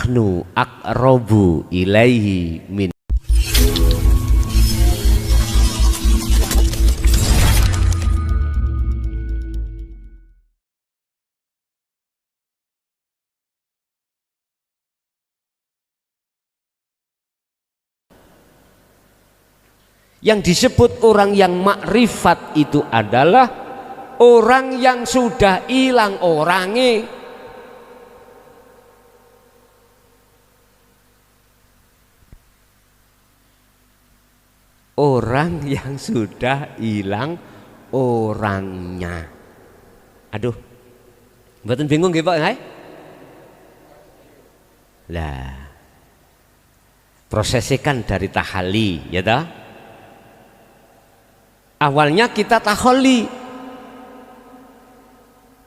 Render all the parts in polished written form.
nahnu aqrabu ilaihi min. Yang disebut orang yang makrifat itu adalah orang yang sudah hilang orangnya. Orang yang sudah hilang orangnya. Aduh, mboten bingung nggih Pak? Lah, prosesnya kan dari tahali, ya dah. Awalnya kita taholi.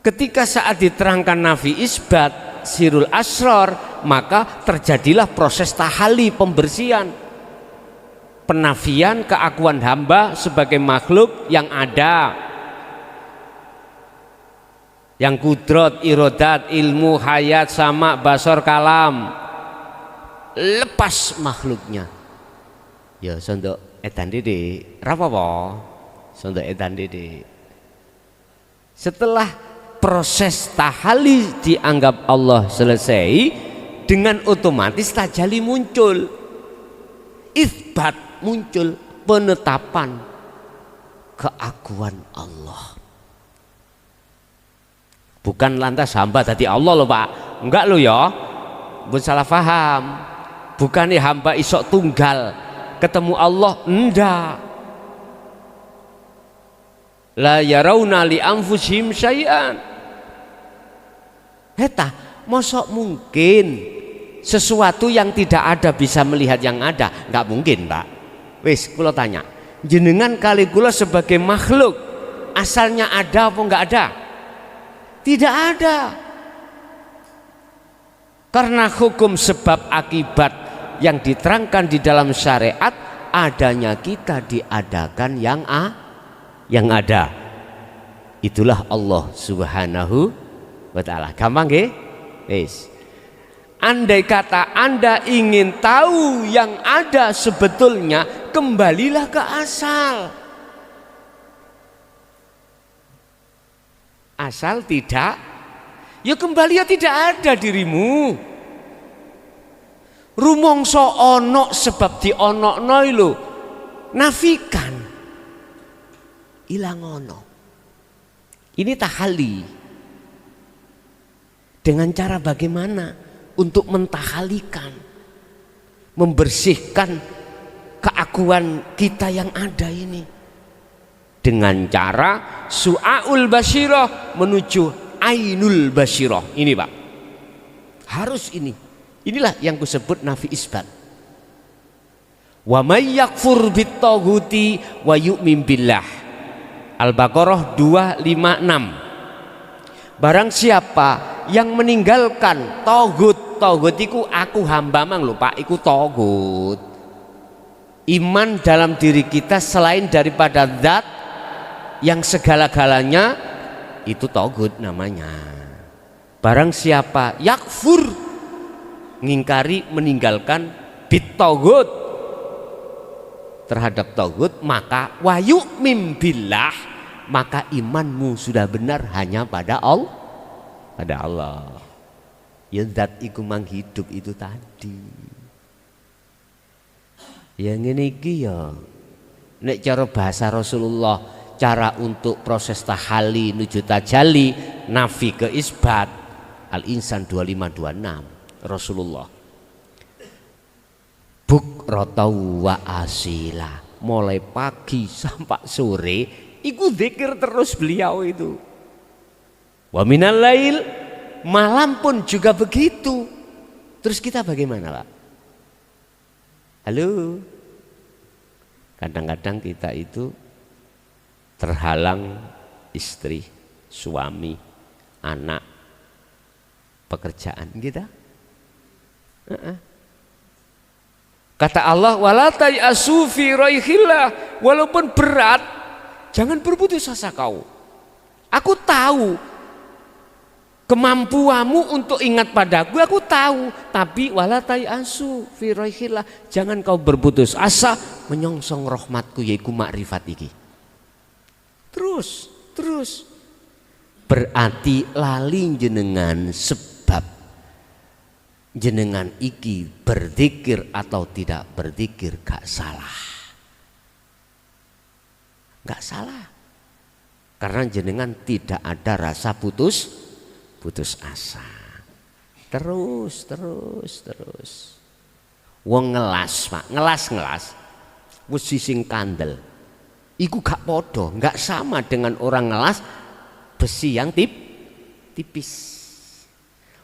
Ketika saat diterangkan nafi isbat sirul asror, maka terjadilah proses tahali, pembersihan, penafian keakuan hamba sebagai makhluk yang ada, yang kudrot, irodat, ilmu, hayat, sama, basor, kalam, lepas makhluknya. Ya sondok edan dede rapopo, sondok edan dede. Setelah proses tahali dianggap Allah selesai, dengan otomatis tajali muncul, isbat muncul, penetapan keakuan Allah. Bukan lantas hamba tadi Allah loh Pak, enggak loh ya, bukan salah paham. Bukan hamba isok tunggal ketemu Allah, enggak. La yarawna li anfusihim syai'an. Heta, mosok mungkin sesuatu yang tidak ada bisa melihat yang ada? Enggak mungkin Pak. Wis kula tanya, jenengan kali kula sebagai makhluk asalnya ada apa enggak ada? Tidak ada. Karena hukum sebab akibat yang diterangkan di dalam syariat, adanya kita diadakan yang ada. Itulah Allah Subhanahu wa ta'ala. Gampang nggih? Wis. Andai kata Anda ingin tahu yang ada sebetulnya, kembalilah ke asal. Asal tidak, ya kembali ya tidak ada dirimu. Rumongso ono sebab di onokno lho, nafikan ilang ono. Ini tahali. Dengan cara bagaimana untuk mentahalikan, membersihkan keakuan kita yang ada ini, dengan cara su'aul basyirah menuju ainul basyirah. Ini Pak, harus ini. Inilah yang kusebut nafi isbat. Wa may yakfur bittaghuti wa yu'min billah. Al-Baqarah 256. Barang siapa yang meninggalkan taghut, taghut iku aku hamba mang lho Pak, iku taghut. Iman dalam diri kita selain daripada zat yang segala-galanya, itu taghut namanya. Barang siapa yakfur, ngingkari, meninggalkan bitaghut, terhadap taghut, maka wa yu'min billah, maka imanmu sudah benar hanya pada Allah, pada Allah. Ya zat iku mang hidup itu tadi. Yang ini iki ya nek cara bahasa Rasulullah, cara untuk proses tahali nuju tajalli, nafi ke isbat, Al-Insan 2526 Rasulullah. Bukrotau wa asila, mulai pagi sampai sore iku zikir terus beliau itu. Wa minal lail, malam pun juga begitu. Terus kita bagaimana Pak? Halo, kadang-kadang kita itu terhalang istri, suami, anak, pekerjaan kita. Kata Allah, wala tayasu fi raihillah, walaupun berat jangan berputus asa kau. Aku tahu Kemampuanmu untuk ingat padaku aku tahu, tapi wala tayasu fi roihillah, jangan kau berputus asa menyongsong rahmatku yaiku makrifat iki. Terus berarti lali jenengan sebab jenengan iki berzikir atau tidak berzikir gak salah. Gak salah. Karena jenengan tidak ada rasa putus asa. Terus. Wong ngelas, Pak, ngelas. Wis sing kandel. Iku gak podo, gak sama dengan orang ngelas besi yang tipis.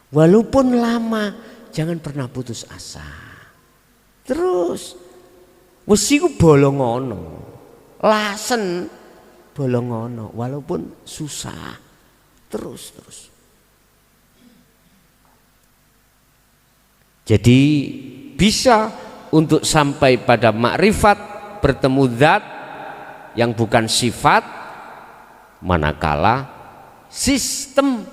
Walaupun lama, jangan pernah putus asa. Terus wesi ku bolong ngono. Lasen bolong ngono, walaupun susah. Terus. Jadi bisa untuk sampai pada makrifat, bertemu zat yang bukan sifat, manakala sistem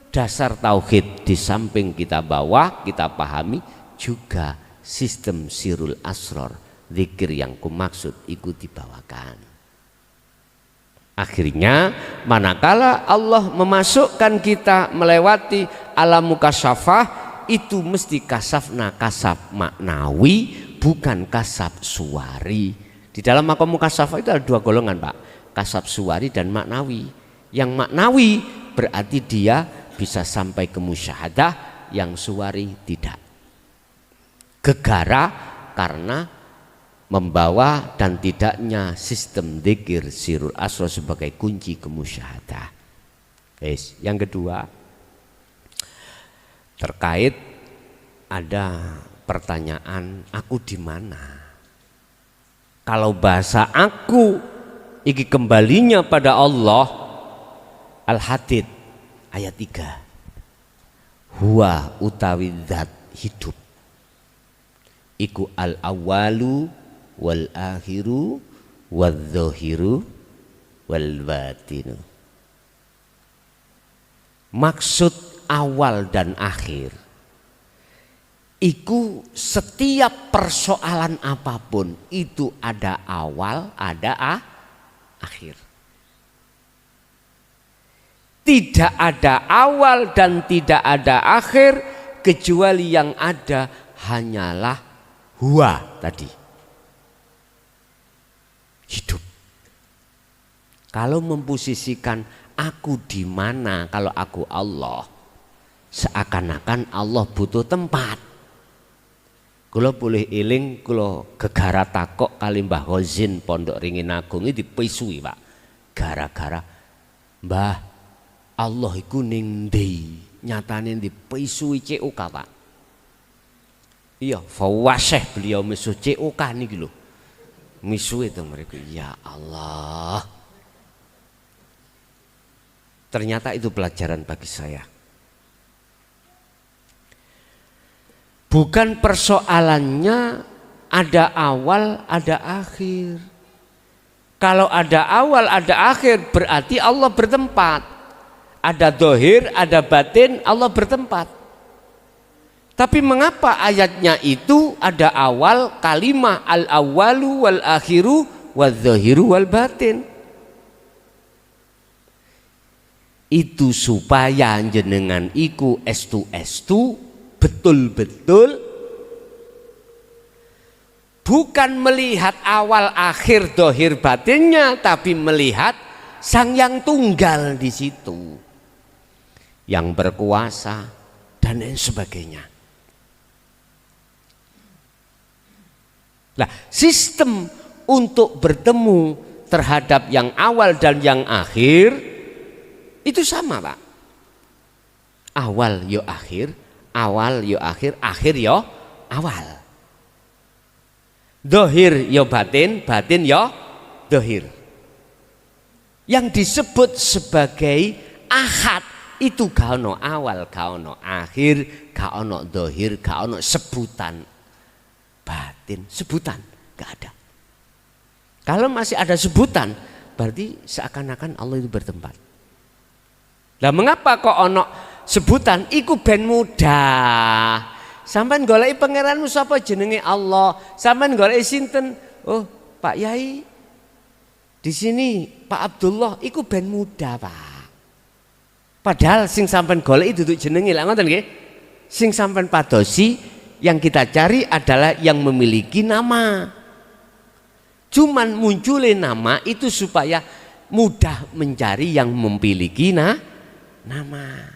dasar tauhid di samping kita bawa, kita pahami juga sistem sirul asror, zikir yang kumaksud ikut dibawakan. Akhirnya manakala Allah memasukkan kita melewati alam mukasyafah, itu mesti kasafna kasaf maknawi, bukan kasaf suwari. Di dalam makom mukasyafah itu ada dua golongan, Pak, kasaf suwari dan maknawi. Yang maknawi berarti dia bisa sampai ke musyahadah, yang suwari tidak. Gegara karena membawa dan tidaknya sistem dzikir sirul asrar sebagai kunci kemusyahadah. Yang kedua, terkait ada pertanyaan, aku di mana? Kalau bahasa aku iki kembalinya pada Allah. Al-Hadid ayat 3. Huwa utawi zat hidup iku al-awwalu wal akhiru wal zahiru wal batinu. Maksud awal dan akhir iku setiap persoalan apapun itu ada awal, ada akhir. Tidak ada awal dan tidak ada akhir, kecuali yang ada hanyalah huwa tadi, hidup. Kalau memposisikan aku di mana, kalau aku Allah, seakan-akan Allah butuh tempat. Kula boleh eling, kula gegara takok kali Mbah Ghazin Pondok Ringin Agung iki dipisui, Pak. Gara-gara Mbah Allah iku ning ndi? Nyatane dipisui COK, Pak. Iya, fawasih beliau misuh COK niki lho. Misuh itu mereka, ya Allah. Ternyata itu pelajaran bagi saya. Bukan persoalannya ada awal, ada akhir. Kalau ada awal, ada akhir, berarti Allah bertempat. Ada dohir, ada batin, Allah bertempat. Tapi mengapa ayatnya itu ada awal kalimah al-awwalu wal akhiru wal dohiru wal batin? Itu supaya jenengan iku estu betul-betul bukan melihat awal akhir dohir batinnya, tapi melihat sang yang tunggal di situ, yang berkuasa dan lain sebagainya. Nah, sistem untuk bertemu terhadap yang awal dan yang akhir itu sama, Pak. Awal yo akhir, awal yo akhir, akhir yo awal. Dohir yo batin, batin yo dohir. Yang disebut sebagai ahad itu gak ono awal, gak ono akhir, gak ono dohir, gak ono sebutan batin, sebutan gak ada. Kalau masih ada sebutan, berarti seakan-akan Allah itu bertempat. Lah mengapa kok ono sebutan iku ben mudah. Sampeyan goleki pangeranmu sapa jenenge Allah. Sampeyan goleki sinten? Oh, Pak Yai. Di sini Pak Abdullah iku ben mudah, Pak. Padahal sing sampeyan goleki duduk jenenge lha ngoten nggih. Sing sampeyan padosi yang kita cari adalah yang memiliki nama. Cuman munculin nama itu supaya mudah mencari yang memiliki nama.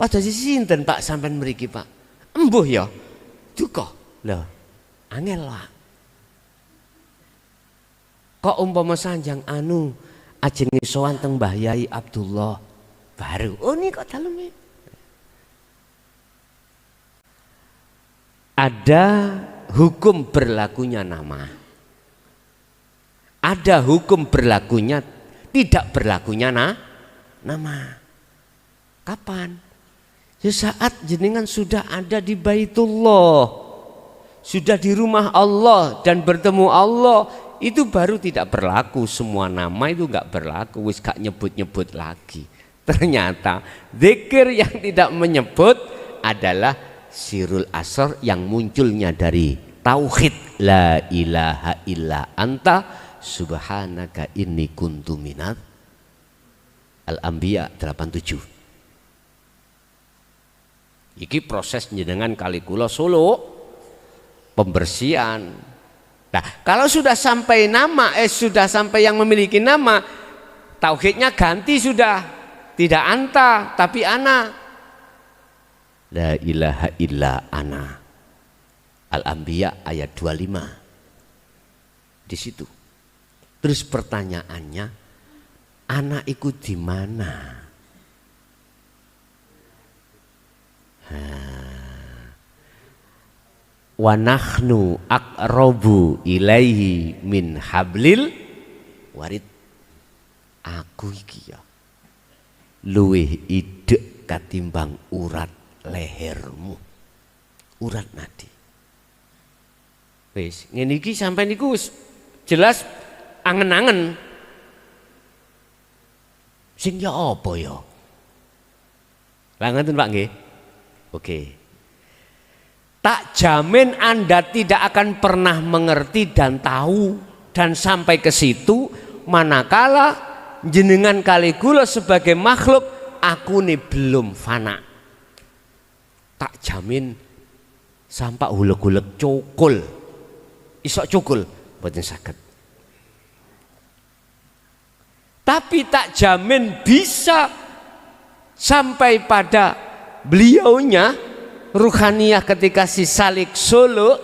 Pada sisi sinten Pak sampean mriki Pak? Embuh ya. Duka. Lho, angel Pak. Kok umpama sanjang anu ajeng sowan teng Mbah Yai Abdullah baru. Oh ini kok daleme. Ada hukum berlakunya nama. Ada hukum berlakunya tidak berlakunya nama. Kapan? Saat jenengan sudah ada di Baitullah, sudah di rumah Allah dan bertemu Allah, itu baru tidak berlaku. Semua nama itu nggak berlaku, wis gak nyebut-nyebut lagi. Ternyata zikir yang tidak menyebut adalah sirul asr yang munculnya dari tauhid la ilaha illa anta subhanaka inni kuntu minat Al-Anbiya 87. Iki proses jenengan kali kula Solo pembersihan. Nah, kalau sudah sampai nama, sudah sampai yang memiliki nama, tauhidnya ganti sudah, tidak anta tapi ana. La ilaha illa ana. Al-Anbiya ayat 25. Di situ. Terus pertanyaannya, ana ikut di mana? Wa nahnu aqrabu ilaihi min hablil warid. Aku iki ya luwih idek katimbang urat lehermu, urat nadi. Wis ngene iki sampean niku jelas angen-angen. Sing ya apa ya? Lah ngoten Pak nggih. Oke. Tak jamin Anda tidak akan pernah mengerti dan tahu dan sampai ke situ manakala jenengan kali kula sebagai makhluk aku nih belum fana. Tak jamin sampai hulek-hulek cukul. Isok cukul mboten saged. Tapi tak jamin bisa sampai pada beliaunya ruhaniyah ketika si salik Solo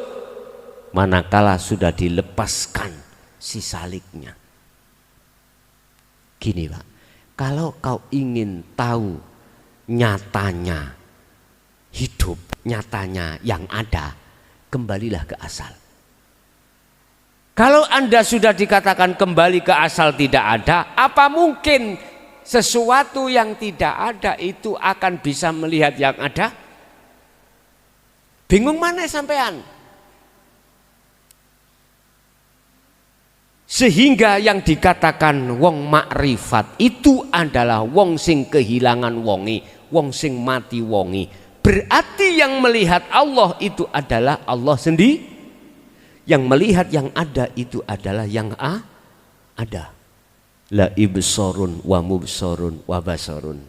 manakala sudah dilepaskan si saliknya. Gini Pak, kalau kau ingin tahu nyatanya hidup, nyatanya yang ada, kembalilah ke asal. Kalau Anda sudah dikatakan kembali ke asal tidak ada, apa mungkin sesuatu yang tidak ada itu akan bisa melihat yang ada? Bingung mana sampean? Sehingga yang dikatakan wong makrifat itu adalah wong sing kehilangan wongi, wong sing mati wongi. Berarti yang melihat Allah itu adalah Allah sendiri. Yang melihat yang ada itu adalah yang ada. La ibsorun wa mubsorun wa basarun.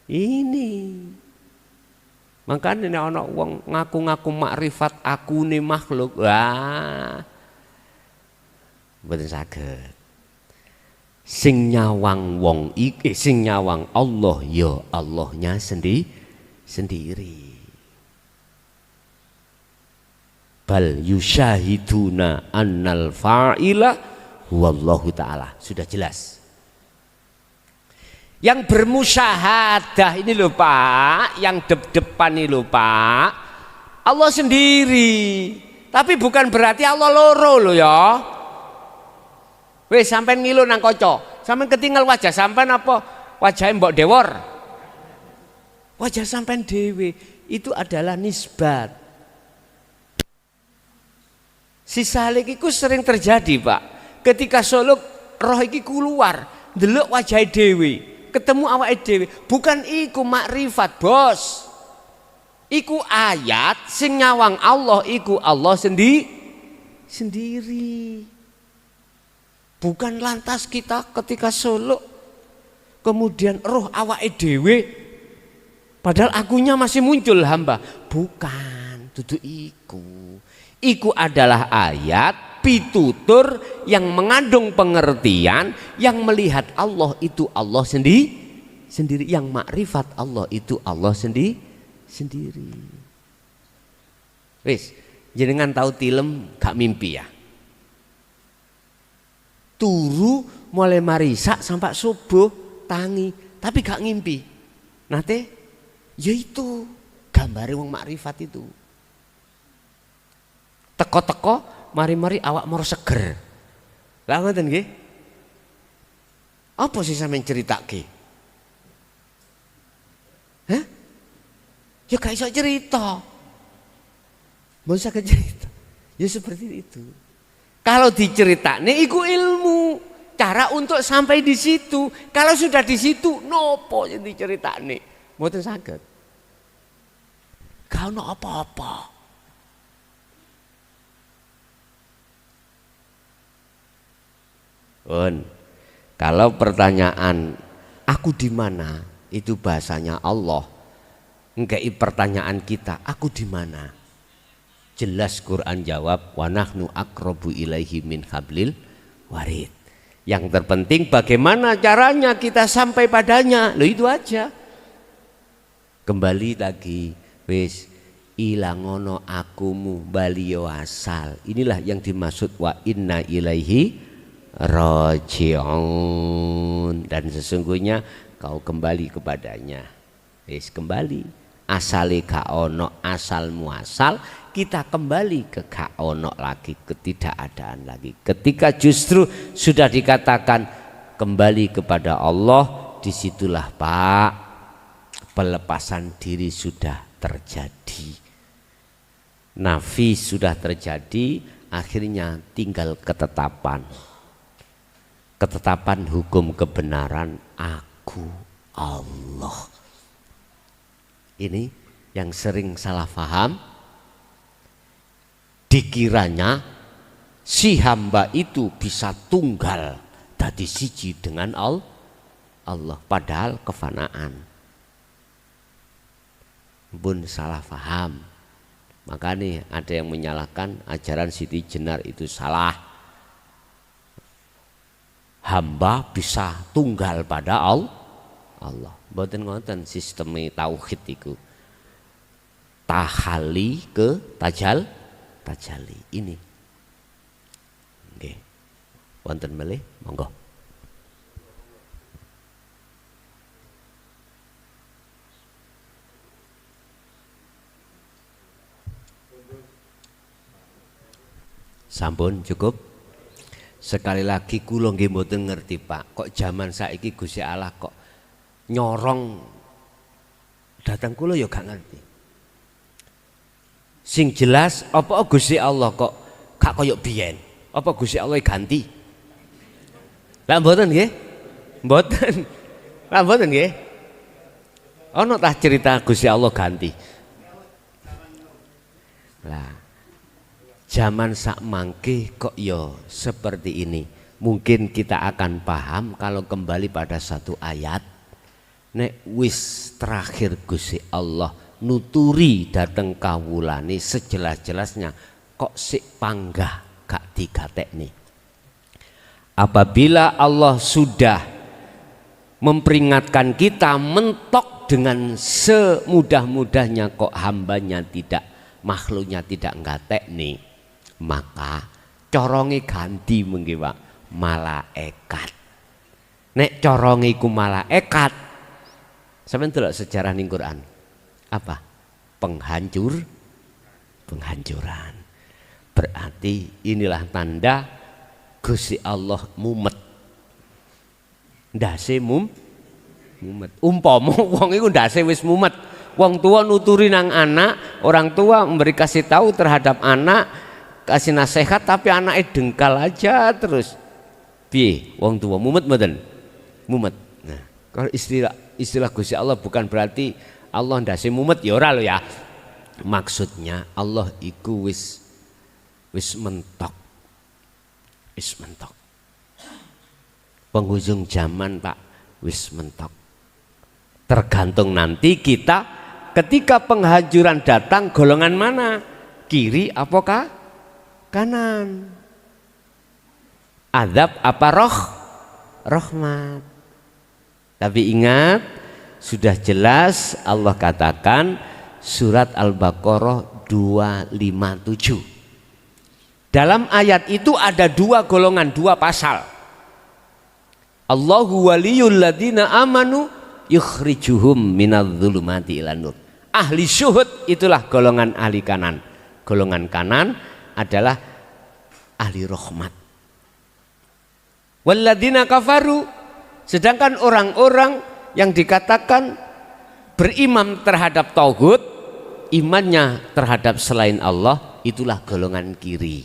Ini makanya nek ana wong ngaku-ngaku makrifat aku ne makhluk, wah mboten saged. Sing nyawang wong iki, sing nyawang Allah ya Allahnya sendiri. Bal yusyahiduna annal fa'ila wallahu ta'ala. Sudah jelas. Yang bermusyahadah ini loh Pak, yang depan ini loh Pak, Allah sendiri. Tapi bukan berarti Allah loro loh ya. Weh sampean ngilu nang kaca, sampean ketinggal wajah sampean apa wajahnya mbok dewor? Wajah sampean dewe itu adalah nisbat. Si salik itu sering terjadi Pak. Ketika Solo roh iki keluar, ndelok wajah dewe. ketemu awake dhewe. Bukan iku makrifat, Bos. Iku ayat sing nyawang Allah, iku Allah sendiri. Bukan lantas kita ketika suluk kemudian roh awake dhewe padahal akunya masih muncul hamba. Bukan, dudu iku. Iku adalah ayat pitutur yang mengandung pengertian yang melihat Allah itu Allah sendiri, yang makrifat Allah itu Allah sendiri. Wis, jenengan tahu tilem gak mimpi ya? Turu mulai marisak sampai subuh tangi, tapi gak ngimpi. Nate, ya itu gambare wong makrifat itu. Teko-teko mari-mari awak moro seger. Lah ngoten nggih. Apa sih sampeyan critake? Hah? Ya gak iso cerita. Mbok iso cerita. Ya seperti itu. Kalau diceritakne iku ilmu, cara untuk sampai di situ. Kalau sudah di situ nopo sing diceritakne? Mboten saged. Gak ono apa-apa. Kalau pertanyaan aku di mana itu bahasanya Allah, ngei pertanyaan kita aku di mana, jelas Quran jawab wa nahnu aqrabu ilaihi min hablil warid. Yang terpenting bagaimana caranya kita sampai padanya, lo itu aja. Kembali lagi, wis ilangono akumu baliyo asal. Inilah yang dimaksud wa inna ilaihi raji'un, dan sesungguhnya kau kembali kepadanya. Wis kembali, asale gak ono asal muasal, kita kembali ke gak ono lagi, ketidakadaan lagi. Ketika justru sudah dikatakan kembali kepada Allah, disitulah Pak pelepasan diri sudah terjadi, nafi sudah terjadi, akhirnya tinggal ketetapan hukum kebenaran aku Allah. Ini yang sering salah paham, dikiranya si hamba itu bisa tunggal dadi siji dengan Allah, padahal kefanaan. Pun salah paham, makanya ada yang menyalahkan ajaran Siti Jenar itu salah. Hamba bisa tunggal pada Allah. Mboten ngoten sisteme tauhid iku. Tahali ke tajali ini. Nggih. Wonten melih, monggo. Sampun cukup. Sekali lagi kula nggih mboten ngerti Pak, kok zaman saiki Gusti Allah kok nyorong datang kula ya gak ngerti. Sing jelas apa Gusti Allah kok gak koyok biyen? Apa Gusti Allah ganti? Lah mboten nggih? Mboten. Lah mboten nggih? Ana tah cerita Gusti Allah ganti? Lah zaman sak mangke kok yo seperti ini. Mungkin kita akan paham kalau kembali pada satu ayat. Nek wis terakhir Gusti Allah nuturi dateng kawulane sejelas-jelasnya, kok sik panggah gak digatekne. Apabila Allah sudah memperingatkan kita mentok dengan semudah-mudahnya kok hambanya tidak, makhluknya tidak ngatekne, maka coronge ganti mengki Pak, malaikat. Nek coronge iku malaikat, sampeyan delok sejarah ning Quran. Apa? Penghancuran. Berarti inilah tanda Gusti Allah mumet. Ndase mumet. Umpama wong iku ndase wis mumet, wong tua nuturi nang anak, orang tua memberi kasih tahu terhadap anak, kasih nasihat, tapi anaknya dengkal aja terus. Piye wong tua mumet mboten? Mumet. Nah, Kalau istilah Gusti Allah bukan berarti Allah ndase mumet ya ora lho ya. Maksudnya Allah iku wis mentok. Wis mentok. Penghujung zaman Pak, wis mentok. Tergantung nanti kita ketika penghancuran datang golongan mana? Kiri apakah kanan? Azab apa rahmat? Tapi ingat, sudah jelas Allah katakan surat Al-Baqarah 257. Dalam ayat itu ada dua golongan, dua pasal. Allahu waliyul ladina amanu yukhrijuhum minadh-dhulumati ilan nur. Ahli syuhud itulah golongan ahli kanan. Golongan kanan adalah ahli rahmat. Walladina kafaru, sedangkan orang-orang yang dikatakan beriman terhadap tauhid, imannya terhadap selain Allah, itulah golongan kiri.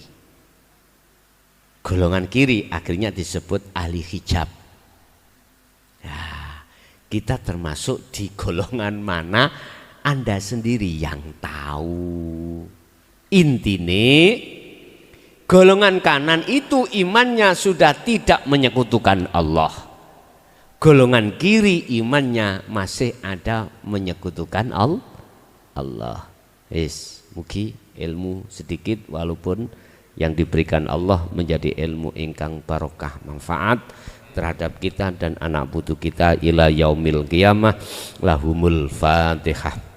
Golongan kiri akhirnya disebut ahli hijab. Ya, kita termasuk di golongan mana? Anda sendiri yang tahu. Intine golongan kanan itu imannya sudah tidak menyekutukan Allah. Golongan kiri imannya masih ada menyekutukan Allah. Mugi ilmu sedikit walaupun yang diberikan Allah menjadi ilmu ingkang barokah manfaat terhadap kita dan anak putu kita ila yaumil qiyamah. Lahumul Fatihah.